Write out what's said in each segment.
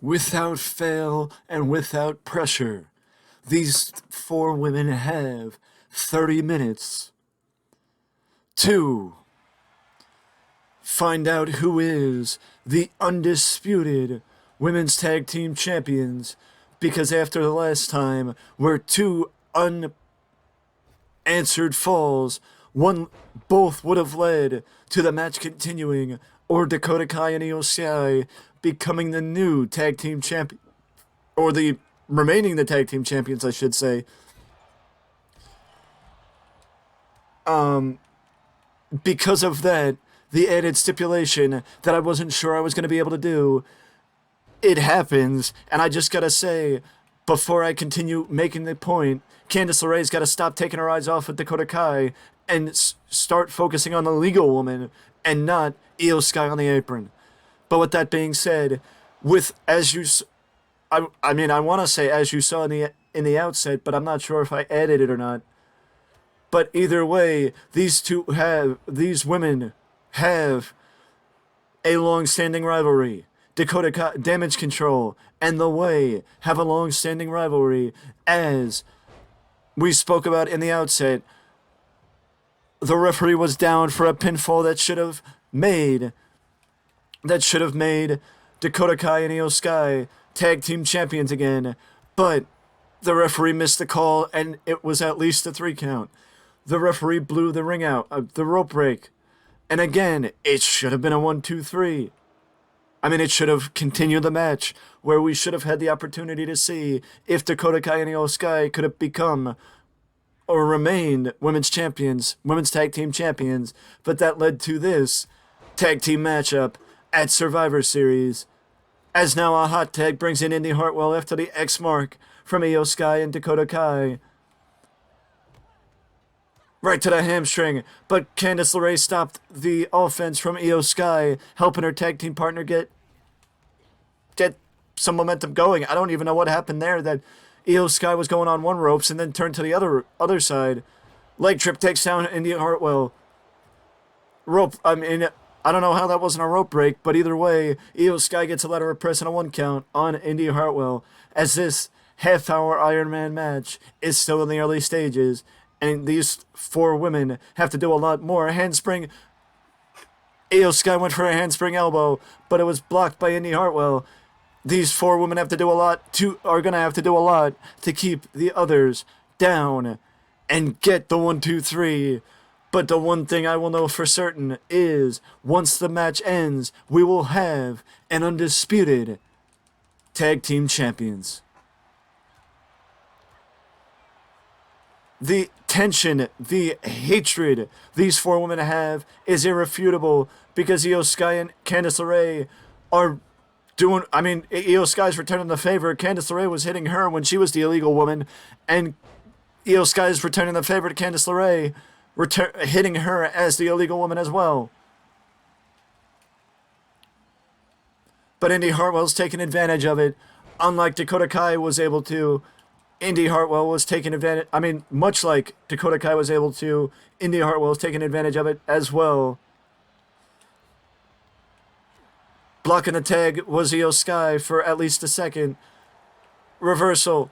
without fail and without pressure, these four women have 30 minutes to find out who is the undisputed women's tag team champions, because after the last time were two unanswered falls, both would have led to the match continuing or Dakota Kai and Io Sky becoming the new tag team champion, or the remaining the tag team champions, I should say. Because of that, the added stipulation that I wasn't sure I was going to be able to do, it happens, and I just gotta say, before I continue making the point, Candice LeRae's gotta stop taking her eyes off of Dakota Kai and start focusing on the legal woman and not Io Sky on the apron. But with that being said, I want to say as you saw in the outset, but I'm not sure if I added it or not. But either way, these women have a long-standing rivalry. Dakota Kai, Damage Control, and The Way have a long-standing rivalry. As we spoke about in the outset, the referee was down for a pinfall that should have made Dakota Kai and Io Sky tag team champions again, but the referee missed the call, and it was at least a 3 count. The referee blew the ring out, the rope break, and again, it should have been a 1-2-3. It should have continued the match, where we should have had the opportunity to see if Dakota Kai and Io Sky could have become or remained women's champions, women's tag team champions, but that led to this tag team matchup at Survivor Series, as now a hot tag brings in Indy Hartwell after the X mark from Io Sky and Dakota Kai. Right to the hamstring, but Candice LeRae stopped the offense from Io Sky, helping her tag team partner get some momentum going. I don't even know what happened there, that Io Sky was going on one ropes and then turned to the other side. Leg trip takes down Indy Hartwell. I don't know how that wasn't a rope break, but either way, Io Sky gets a letter of press and a 1 count on Indy Hartwell, as this half-hour Ironman match is still in the early stages, and these four women have to do a lot more. Handspring. Io Sky went for a handspring elbow, but it was blocked by Indy Hartwell. These four women are going to have to do a lot to keep the others down and get the 1-2-3. But the one thing I will know for certain is, once the match ends, we will have an undisputed tag team champions. The tension, the hatred these four women have is irrefutable, because Io Sky and Candice LeRae are doing... Io Sky's returning the favor. Candice LeRae was hitting her when she was the illegal woman, and Io Sky's returning the favor to Candice LeRae, hitting her as the illegal woman as well. But Indy Hartwell's taking advantage of it. Unlike Dakota Kai was able to, Indy Hartwell was taking advantage... much like Dakota Kai was able to, Indy Hartwell was taking advantage of it as well. Blocking the tag was Io Sky for at least a second. Reversal.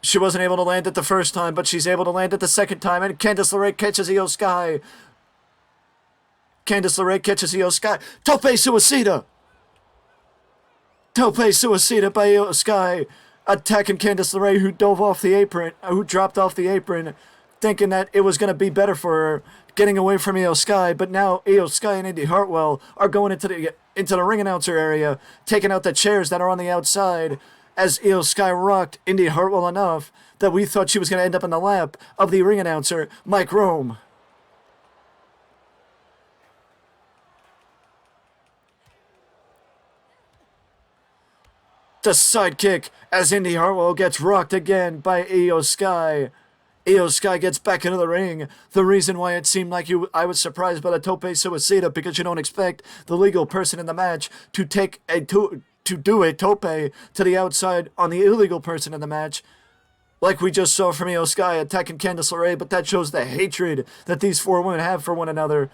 She wasn't able to land it the first time, but she's able to land it the second time, and Candice LeRae catches Io Sky. Candice LeRae catches Io Sky. Tope Suicida! Tope Suicida by Io Sky, attacking Candice LeRae, who dropped off the apron, thinking that it was going to be better for her, getting away from Io Sky. But now Io Sky and Indy Hartwell are going into the ring announcer area, taking out the chairs that are on the outside, as Io Sky rocked Indy Hartwell enough that we thought she was going to end up in the lap of the ring announcer, Mike Rome. The sidekick as Indy Hartwell gets rocked again by Io Sky. Io Sky gets back into the ring. The reason why it seemed like I was surprised by the Tope Suicida, because you don't expect the legal person in the match to do a tope to the outside on the illegal person in the match, like we just saw from Io Sky attacking Candice LeRae. But that shows the hatred that these four women have for one another.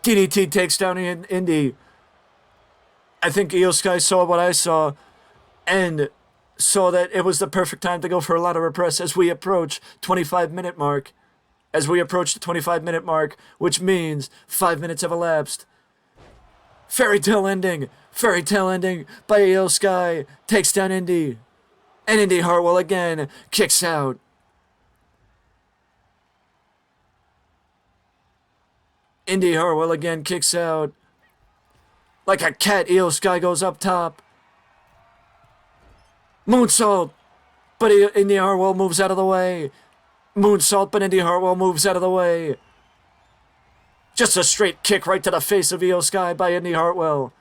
DDT takes down Indy. I think Io Sky saw what I saw and saw that it was the perfect time to go for a lateral press as we approach 25-minute mark. As we approach the 25-minute mark, which means 5 minutes have elapsed. Fairy tale ending by Io Sky, takes down Indy. And Indy Hartwell again kicks out. Indy Hartwell again kicks out. Like a cat, Io Sky goes up top. Moonsault, but Indy Hartwell moves out of the way. Moonsault, but Indy Hartwell moves out of the way. Just a straight kick right to the face of Io Sky by Indy Hartwell.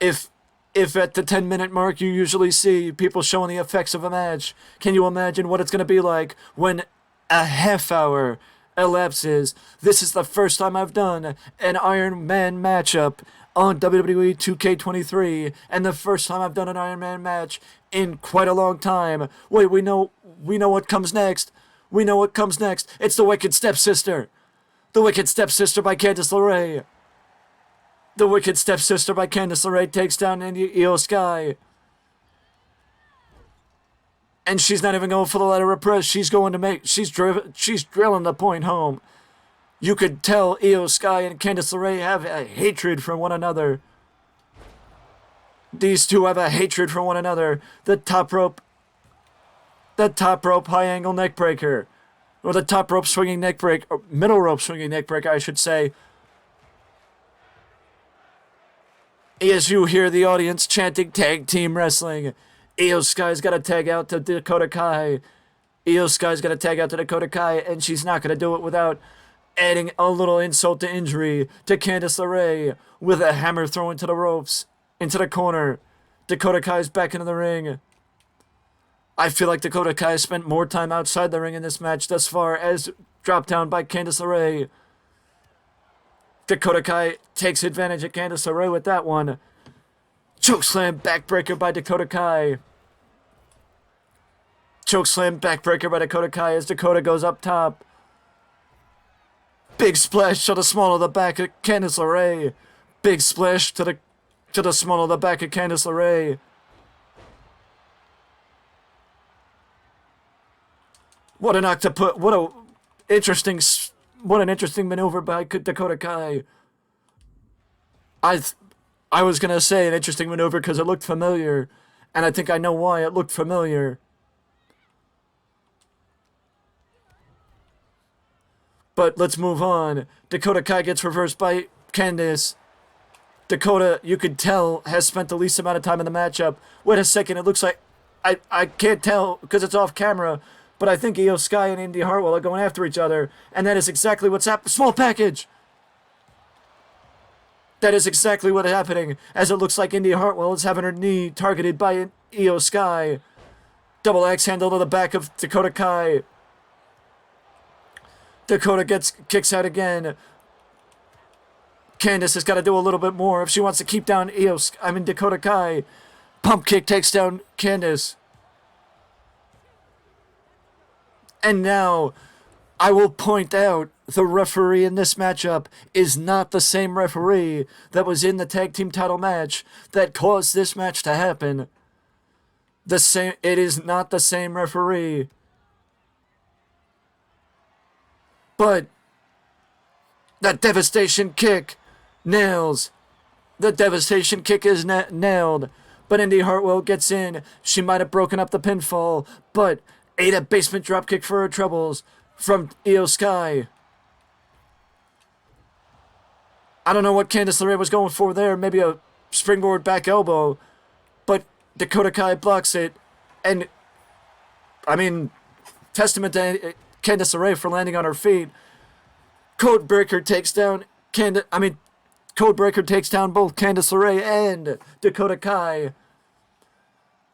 If at the 10-minute mark you usually see people showing the effects of a match, can you imagine what it's going to be like when a half hour elapses? This is the first time I've done an Ironman matchup on WWE 2K23, and the first time I've done an Ironman match in quite a long time. Wait, we know what comes next. We know what comes next. It's the Wicked Stepsister. The Wicked Stepsister by Candice LeRae. The Wicked Stepsister by Candice LeRae takes down Io Sky. And she's not even going for the lateral press. She's drilling the point home. You could tell Io Sky and Candice LeRae have a hatred for one another. These two have a hatred for one another. The top rope high angle neck breaker. Or the top rope swinging neck break, or middle rope swinging neck breaker, I should say. As you hear the audience chanting tag team wrestling, Io Sky's got to tag out to Dakota Kai. Io Sky's got to tag out to Dakota Kai, and she's not going to do it without adding a little insult to injury to Candice LeRae with a hammer thrown into the ropes, into the corner. Dakota Kai's back into the ring. I feel like Dakota Kai spent more time outside the ring in this match thus far as dropped down by Candice LeRae. Dakota Kai takes advantage of Candice LeRae with that one. Chokeslam backbreaker by Dakota Kai. Chokeslam backbreaker by Dakota Kai as Dakota goes up top. Big splash to the small of the back of Candice LeRae. Big splash to the small of the back of Candice LeRae. What an interesting maneuver by Dakota Kai. I was gonna say an interesting maneuver because it looked familiar, and I think I know why it looked familiar. But let's move on. Dakota Kai gets reversed by Candice. Dakota, you could tell, has spent the least amount of time in the matchup. Wait a second, it looks like I can't tell because it's off camera, but I think Io Sky and Indy Hartwell are going after each other, and that is exactly what's happening. Small package! That is exactly what's happening, as it looks like Indy Hartwell is having her knee targeted by Io Sky. Double axe handle to the back of Dakota Kai. Dakota kicks out again. Candice has got to do a little bit more if she wants to keep down Dakota Kai. Pump kick takes down Candice. And now, I will point out, the referee in this matchup is not the same referee that was in the tag team title match that caused this match to happen. It is not the same referee. But that devastation kick nails. The devastation kick is nailed. But Indy Hartwell gets in. She might have broken up the pinfall, but ate a basement dropkick for her troubles from Io Sky. I don't know what Candice LeRae was going for there. Maybe a springboard back elbow. But Dakota Kai blocks it. And, testament to Candice LeRae for landing on her feet. Codebreaker takes down both Candice LeRae and Dakota Kai.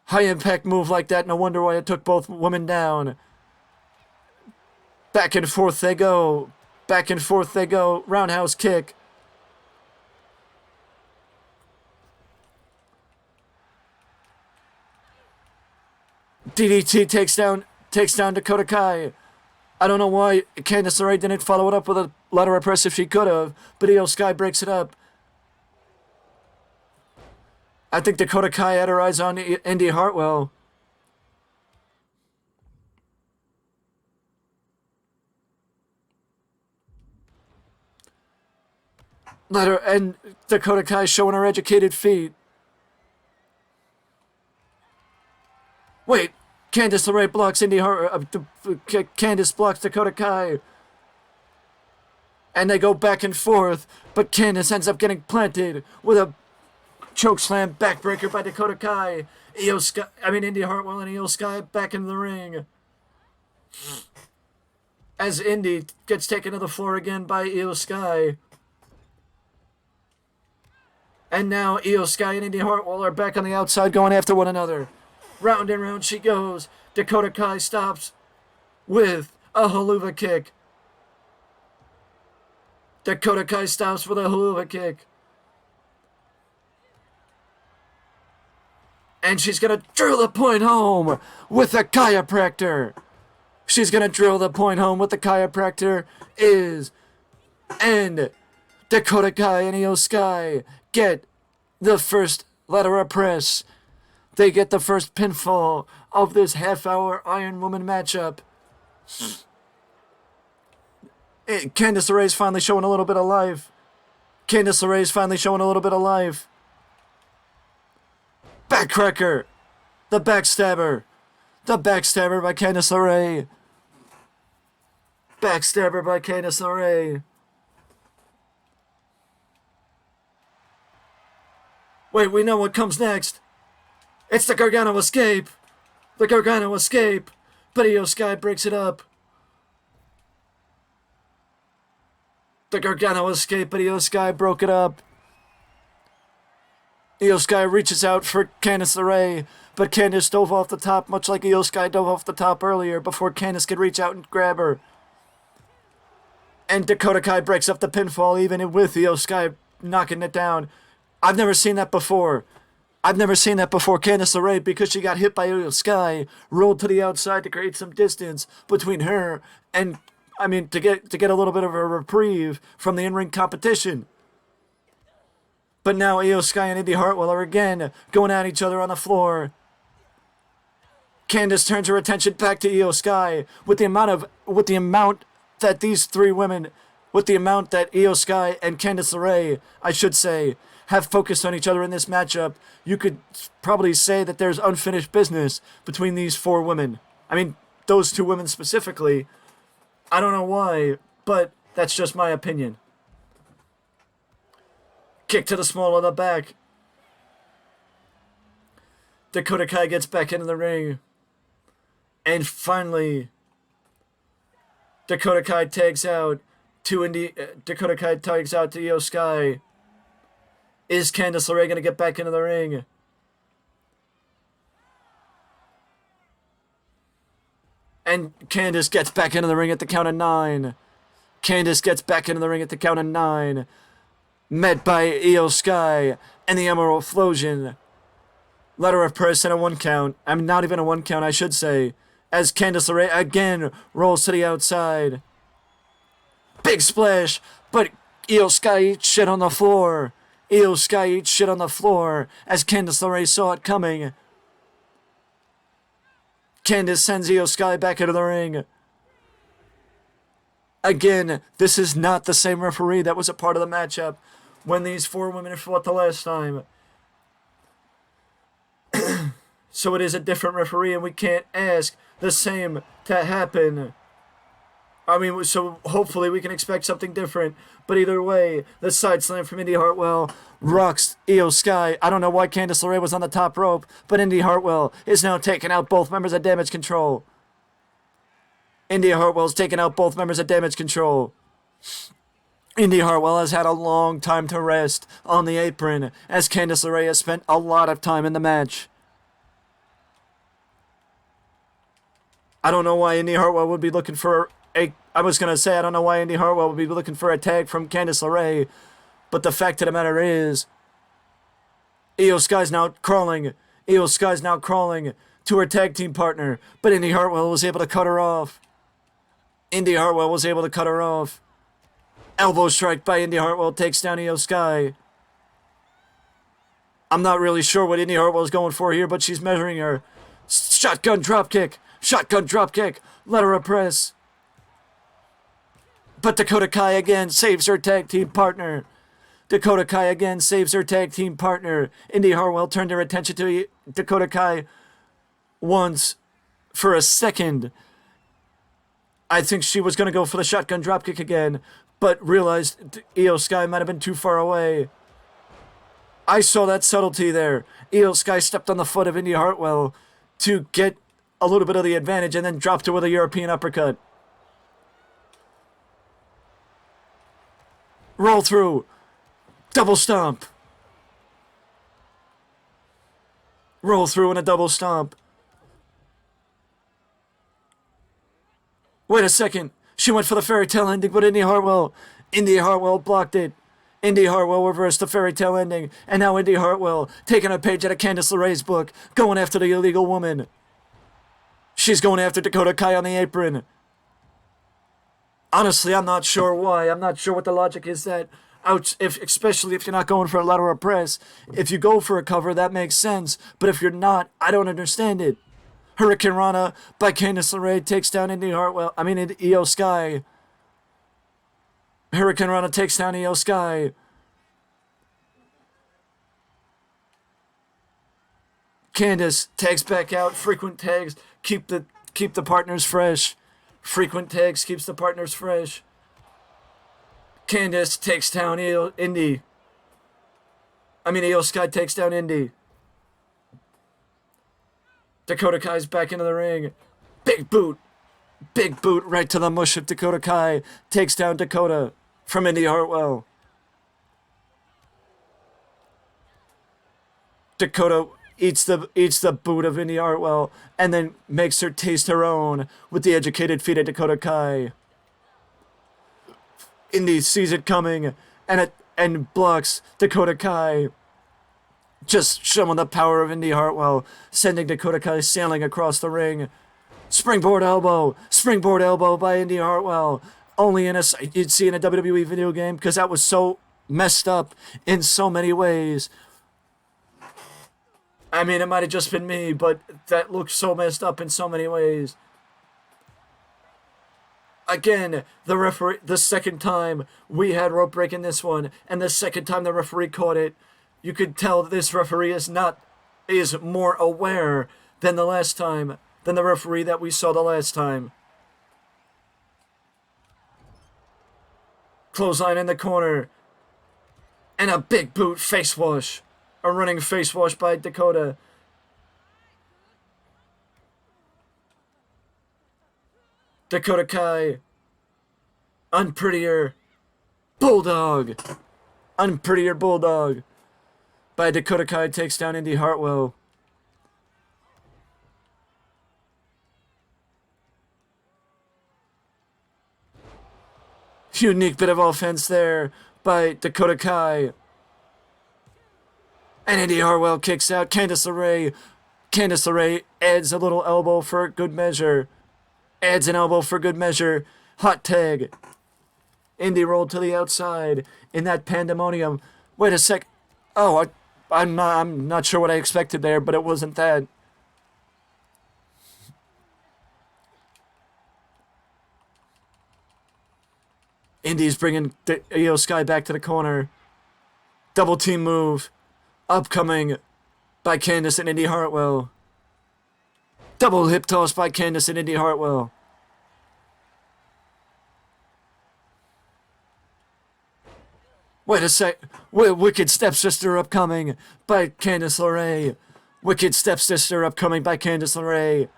High impact move like that, no wonder why it took both women down. Back and forth they go. Roundhouse kick. DDT takes down Dakota Kai. I don't know why Candice LeRae didn't follow it up with a lateral press if she could have, but Io Sky breaks it up. I think Dakota Kai had her eyes on Indy Hartwell. And Dakota Kai showing her educated feet. Wait, Candice LeRae blocks Candice blocks Dakota Kai. And they go back and forth, but Candice ends up getting planted with a chokeslam backbreaker by Dakota Kai. Indy Hartwell and Io Sky back in the ring. As Indy gets taken to the floor again by Io Sky. And now Io Sky and Indy Hartwell are back on the outside going after one another. Round and round she goes. Dakota Kai stops with a haluva kick. Dakota Kai stops with a haluva kick. And she's going to drill the point home with a chiropractor. She's going to drill the point home with the chiropractor and Dakota Kai and Io Sky get the first ladder press. They get the first pinfall of this half-hour Iron Woman matchup. Candice LeRae's finally showing a little bit of life. Candice LeRae's finally showing a little bit of life. Backcracker. The backstabber. The backstabber by Candice LeRae. Backstabber by Candice LeRae. Wait, we know what comes next. It's the Gargano escape. The Gargano escape. But Io Sky breaks it up. The Gargano escape, but Io Sky broke it up. Io Sky reaches out for Candice LeRae, but Candice dove off the top, much like Io Sky dove off the top earlier, before Candice could reach out and grab her. And Dakota Kai breaks up the pinfall, even with Io Sky knocking it down. I've never seen that before. Candice LeRae, because she got hit by Io Sky, rolled to the outside to create some distance between her and, to get a little bit of a reprieve from the in-ring competition. But now Io Sky and Indy Hartwell are again going at each other on the floor. Candice turns her attention back to Io Sky with the amount that these three women, with the amount that Io Sky and Candice LeRae, I should say, have focused on each other in this matchup. You could probably say that there's unfinished business between these four women. Those two women specifically. I don't know why, but that's just my opinion. Kick to the small of the back. Dakota Kai gets back into the ring. And finally, Dakota Kai tags out to Io Sky. Is Candice LeRae going to get back into the ring? And Candice gets back into the ring at the count of 9. Met by Io Sky and the Emerald Explosion. Ladder of press and a 1 count. Not even a 1 count, I should say. As Candice LeRae again rolls to the outside. Big splash, but Io Sky eats shit on the floor. As Candice LeRae saw it coming. Candice sends Io Sky back into the ring. Again, this is not the same referee that was a part of the matchup when these four women fought the last time. So it is a different referee, and we can't ask the same to happen. So hopefully we can expect something different. But either way, the side slam from Indy Hartwell rocks Io Sky. I don't know why Candice LeRae was on the top rope, but Indy Hartwell is now taking out both members of Damage Control. Indy Hartwell's taking out both members of Damage Control. Indy Hartwell has had a long time to rest on the apron, as Candice LeRae has spent a lot of time in the match. I don't know why Indy Hartwell would be looking for I don't know why Indy Hartwell would be looking for a tag from Candice LeRae, but the fact of the matter is, Io Sky's now crawling to her tag team partner, but Indy Hartwell was able to cut her off. Elbow strike by Indy Hartwell takes down Io Sky. I'm not really sure what Indy Hartwell is going for here, but she's measuring her. Shotgun dropkick. Shotgun dropkick. Let her press. But Dakota Kai again saves her tag team partner. Dakota Kai again saves her tag team partner. Indy Hartwell turned her attention to Dakota Kai once for a second. I think she was going to go for the shotgun dropkick again, but realized Io Sky might have been too far away. I saw that subtlety there. Io Sky stepped on the foot of Indy Hartwell to get a little bit of the advantage and then dropped her with a European uppercut. Roll through. Double stomp. Roll through and a double stomp. Wait a second. She went for the fairy tale ending, but Indy Hartwell blocked it. Indy Hartwell reversed the fairy tale ending, and now Indy Hartwell taking a page out of Candice LeRae's book, going after the illegal woman. She's going after Dakota Kai on the apron. Honestly, I'm not sure why. I'm not sure what the logic is that, especially if you're not going for a lateral press. If you go for a cover, that makes sense. But if you're not, I don't understand it. Hurricane Rana by Candice LeRae takes down Io Sky. Hurricane Rana takes down Io Sky. Candice tags back out. Frequent tags keep the partners fresh. Frequent tags keeps the partners fresh. Candice takes down Io Sky takes down Indy. Dakota Kai's back into the ring. Big boot. Big boot right to the mush of Dakota Kai. Takes down Dakota from Indy Hartwell. Dakota eats the boot of Indy Hartwell and then makes her taste her own with the educated feet of Dakota Kai. Indy sees it coming and blocks Dakota Kai. Just showing the power of Indy Hartwell, sending Dakota Kai sailing across the ring. Springboard elbow by Indy Hartwell. Only you'd see in a WWE video game, because that was so messed up in so many ways. I mean, it might have just been me, but that looked so messed up in so many ways. Again, the second time we had rope break in this one, and the second time the referee caught it, you could tell that this referee is more aware than the referee that we saw the last time. Clothesline in the corner. And a big boot face wash. A running face wash by Dakota. Dakota Kai. Unprettier Bulldog. Unprettier Bulldog by Dakota Kai takes down Indy Hartwell. Unique bit of offense there by Dakota Kai. And Indy Hartwell kicks out. Candice LeRae adds a little elbow for good measure. Adds an elbow for good measure. Hot tag. Indy rolled to the outside in that pandemonium. Wait a sec. Oh, I'm not sure what I expected there, but it wasn't that. Indy's bringing Io Sky back to the corner. Double team move. Upcoming by Candice and Indy Hartwell. Double hip toss by Candice and Indy Hartwell. Wait a sec. Wicked Stepsister upcoming by Candice LeRae. Wicked Stepsister upcoming by Candice LeRae.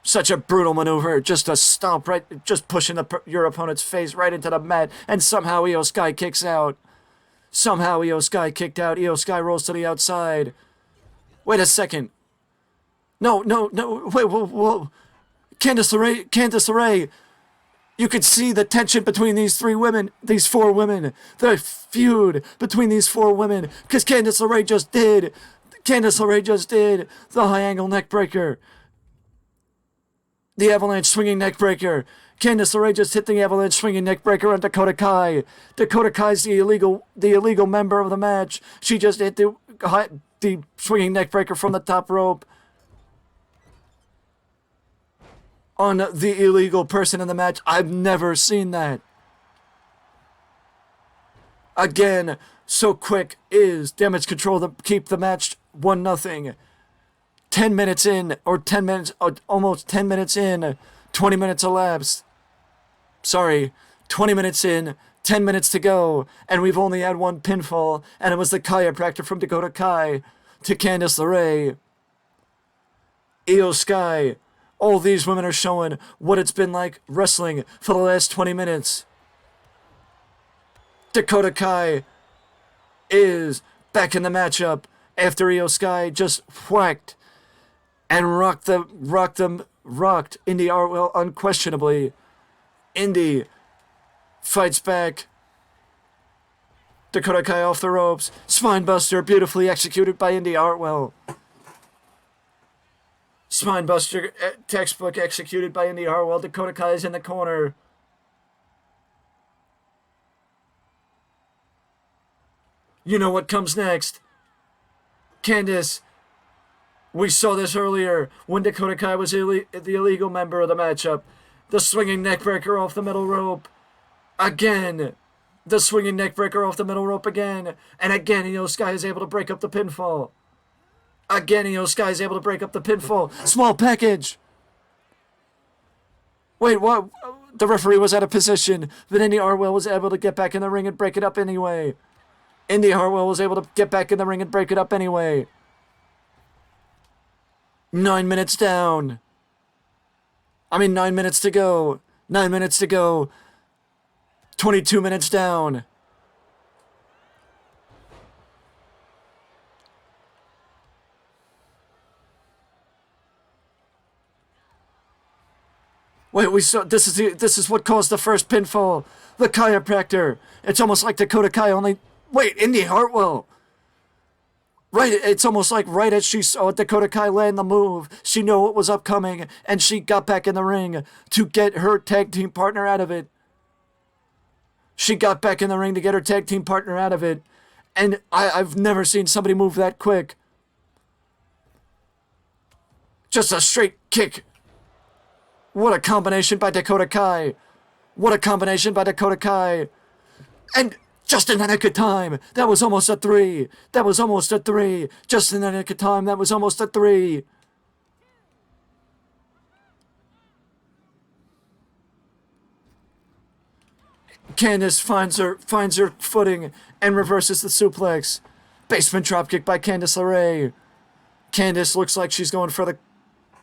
Such a brutal maneuver. Just a stomp right. Just pushing your opponent's face right into the mat. And somehow Io Sky kicks out. Somehow Io Sky kicked out. Io Sky rolls to the outside. Wait a second. No. Wait, whoa. Candice LeRae. You could see the tension between these four women. The feud between these four women. Because Candice LeRae just did the high angle neck breaker. The avalanche swinging neck breaker. Candice LeRae just hit the avalanche swinging neckbreaker on Dakota Kai. Dakota Kai's the illegal member of the match. She just hit the swinging neckbreaker from the top rope on the illegal person in the match. I've never seen that. Again, so quick is Damage Control to keep the match 1-0. 10 minutes in, or 10 minutes, almost 10 minutes in, 20 minutes elapsed. Sorry, 20 minutes in, 10 minutes to go, and we've only had one pinfall, and it was the chiropractor from Dakota Kai to Candice LeRae. Io Sky, all these women are showing what it's been like wrestling for the last 20 minutes. Dakota Kai is back in the matchup after Io Sky just whacked and rocked Indy Hartwell unquestionably. Indy fights back. Dakota Kai off the ropes. Spinebuster beautifully executed by Indy Hartwell. Spinebuster textbook executed by Indy Hartwell. Dakota Kai is in the corner. You know what comes next. Candice, we saw this earlier when Dakota Kai was the illegal member of the matchup. The swinging neckbreaker off the middle rope. Again. The swinging neckbreaker off the middle rope again. And again, Io Sky is able to break up the pinfall. Again, Io Sky is able to break up the pinfall. Small package. Wait, what? The referee was out of position. But Indy Hartwell was able to get back in the ring and break it up anyway. Indy Hartwell was able to get back in the ring and break it up anyway. 9 minutes down. 9 minutes to go. 9 minutes to go. 22 minutes down. Wait, we saw this is what caused the first pinfall. The chiropractor. It's almost like Dakota Kai only. Wait, Indy Hartwell. Right, it's almost like right as she saw Dakota Kai land the move, she knew what was upcoming, and she got back in the ring to get her tag team partner out of it. She got back in the ring to get her tag team partner out of it, and I've never seen somebody move that quick. Just a straight kick. What a combination by Dakota Kai. What a combination by Dakota Kai. And just in the nick of time, that was almost a 3. That was almost a 3. Just in the nick of time, that was almost a 3. Candice finds her footing and reverses the suplex. Basement dropkick by Candice LeRae. Candice looks like she's going for the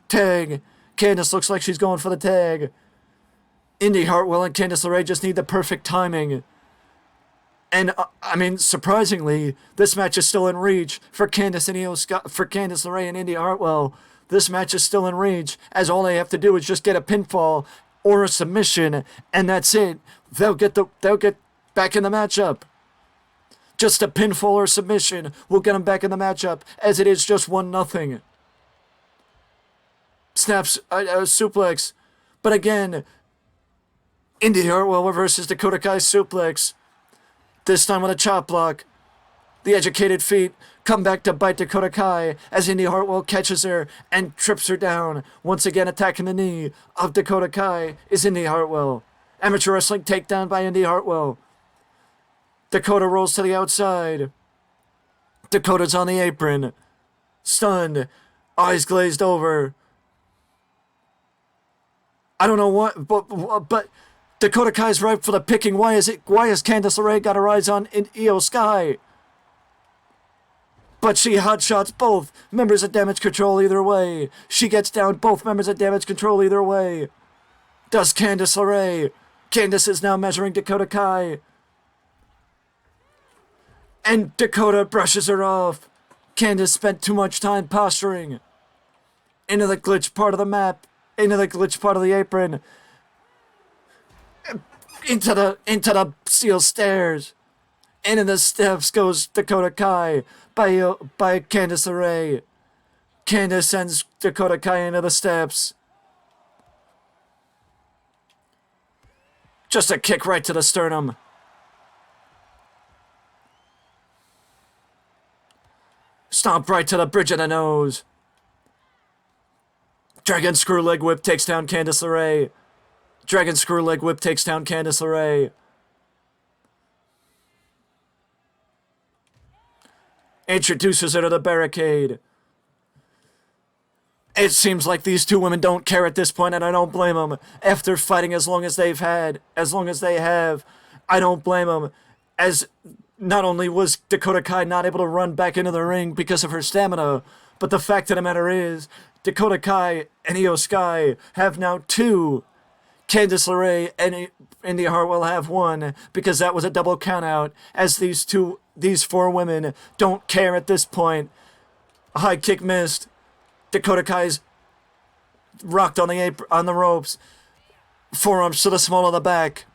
tag. Candice looks like she's going for the tag. Indy Hartwell and Candice LeRae just need the perfect timing. And surprisingly, this match is still in reach for Candice LeRae and Indy Hartwell. This match is still in reach, as all they have to do is just get a pinfall or a submission, and that's it. They'll get back in the matchup. Just a pinfall or submission will get them back in the matchup, as it is just 1-0. Snaps a suplex, but again, Indy Hartwell reverses Dakota Kai's suplex. This time with a chop block. The educated feet come back to bite Dakota Kai as Indy Hartwell catches her and trips her down. Once again attacking the knee of Dakota Kai is Indy Hartwell. Amateur wrestling takedown by Indy Hartwell. Dakota rolls to the outside. Dakota's on the apron. Stunned. Eyes glazed over. I don't know what, but Dakota Kai's ripe for the picking. Why has Candice LeRae got her eyes on Io Sky? But she hotshots both members of Damage Control either way. She gets down both members of Damage Control either way. Does Candice LeRae. Candice is now measuring Dakota Kai. And Dakota brushes her off. Candice spent too much time posturing. Into the glitch part of the map. Into the glitch part of the apron. Into the steel stairs. Into the steps goes Dakota Kai by Candice LeRae. Candice sends Dakota Kai into the steps. Just a kick right to the sternum. Stomp right to the bridge of the nose. Dragon screw leg whip takes down Candice LeRae. Dragon screw leg whip takes down Candice LeRae. Introduces her to the barricade. It seems like these two women don't care at this point, and I don't blame them. After fighting as long as they have, I don't blame them. As not only was Dakota Kai not able to run back into the ring because of her stamina, but the fact of the matter is, Dakota Kai and Io Sky have now two. Candice LeRae and Indy Hartwell have one, because that was a double countout, as these four women don't care at this point. A high kick missed. Dakota Kai's rocked on the ropes. Forearms to the small of the back.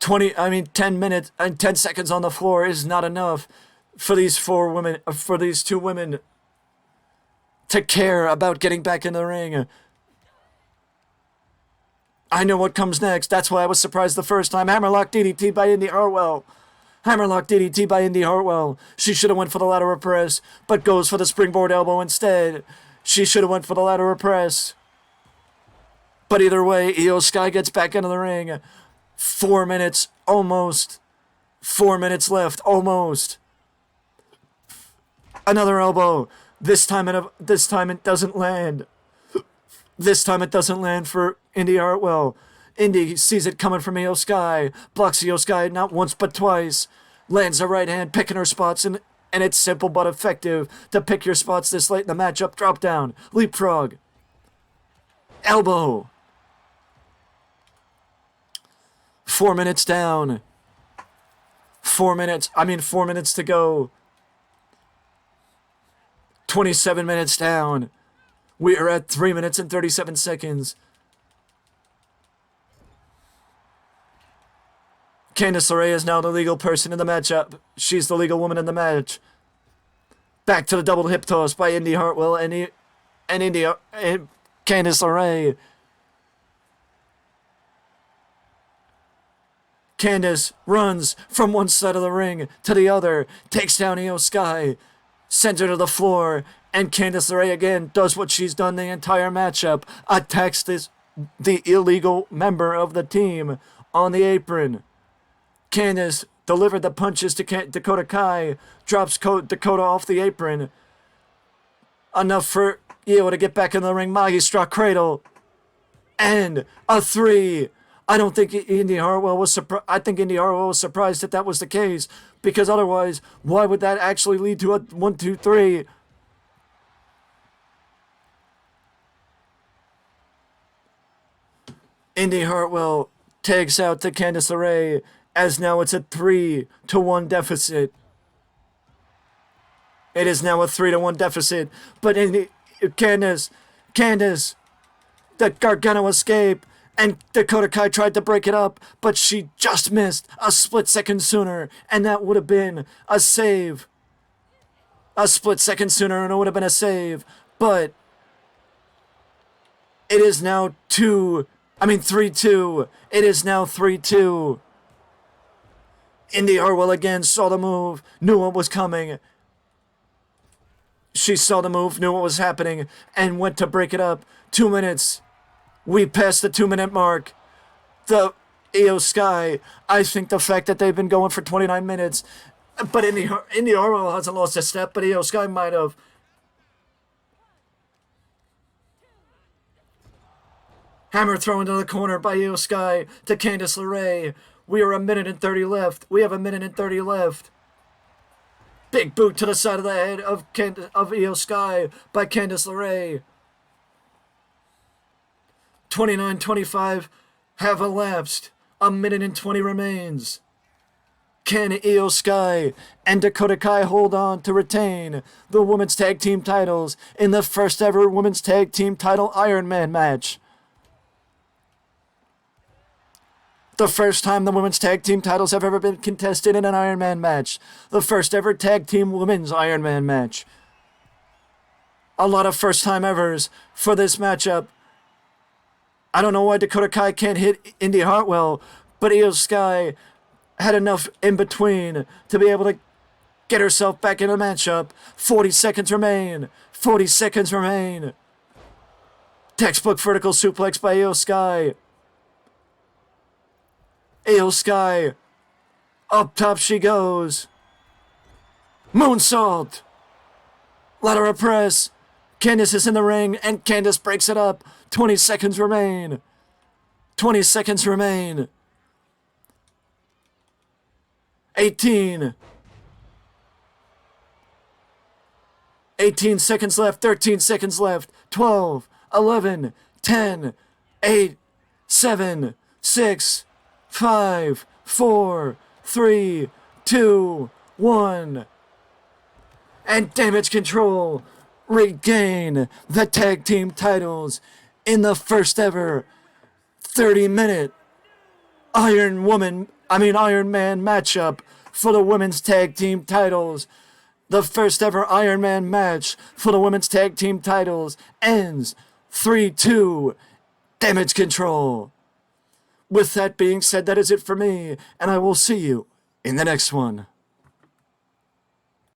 10 seconds on the floor is not enough for these two women to care about getting back in the ring. I know what comes next. That's why I was surprised the first time. Hammerlock DDT by Indy Hartwell. Hammerlock DDT by Indy Hartwell. She should have went for the lateral press, but goes for the springboard elbow instead. She should have went for the lateral press. But either way, Io Sky gets back into the ring. 4 minutes, almost. 4 minutes left, almost. Another elbow. This time it doesn't land. This time it doesn't land for Indy Hartwell. Indy sees it coming from Io Sky. Blocks Io Sky not once but twice. Lands a right hand, picking her spots, and it's simple but effective to pick your spots this late in the matchup. Drop down. Leapfrog. Elbow. 4 minutes down. 4 minutes to go. 27 minutes down. We are at 3 minutes and 37 seconds. Candice LeRae is now the legal person in the matchup. She's the legal woman in the match. Back to the double hip toss by Indy Hartwell and Candice LeRae. Candice runs from one side of the ring to the other, takes down Io Sky, sends her to the floor, and Candice LeRae again does what she's done the entire matchup, attacks the illegal member of the team on the apron. Candice delivered the punches to Dakota Kai, drops Dakota off the apron. Enough for Io to get back in the ring. Magistra Cradle. And a 3. I don't think Indy Hartwell was surprised. I think Indy Hartwell was surprised that was the case, because otherwise, why would that actually lead to a 1, 2, 3? Indy Hartwell tags out to Candice LeRae, as now it's a 3-1 deficit. It is now a 3-1 deficit, but Candice, the Gargano escape, and Dakota Kai tried to break it up, but she just missed a split second sooner, and that would have been a save. A split second sooner, and it would have been a save, but it is now 3-2. It is now 3-2. Indy Hartwell again saw the move, knew what was coming. She saw the move, knew what was happening, and went to break it up. 2 minutes. We passed the 2-minute mark. The Io Sky, I think the fact that they've been going for 29 minutes, but Indy Hartwell hasn't lost a step, but Io Sky might have. Hammer thrown into the corner by Io Sky to Candice LeRae. We are 1 minute and 30 left. We have 1 minute and 30 left. Big boot to the side of the head of Io Sky by Candice LeRae. 29-25 have elapsed. 1 minute and 20 remains. Can Io Sky and Dakota Kai hold on to retain the women's tag team titles in the first ever women's tag team title Ironman match? The first time the women's tag team titles have ever been contested in an Ironman match. The first ever tag team women's Ironman match. A lot of first time evers for this matchup. I don't know why Dakota Kai can't hit Indy Hartwell, but Io Sky had enough in between to be able to get herself back in a matchup. 40 seconds remain. 40 seconds remain. Textbook vertical suplex by Io Sky. Io Sky. Up top she goes. Moonsault. Lateral press. Candice is in the ring, and Candice breaks it up. 20 seconds remain. 20 seconds remain. 18. 18 seconds left. 13 seconds left. 12, 11, 10, 8, 7, 6, 5, 4, 3, 2, 1. And Damage Control regain the tag team titles in the first ever 30-minute Iron Man matchup for the women's tag team titles. The first ever Iron Man match for the women's tag team titles ends 3-2 Damage Control. With that being said, that is it for me, and I will see you in the next one.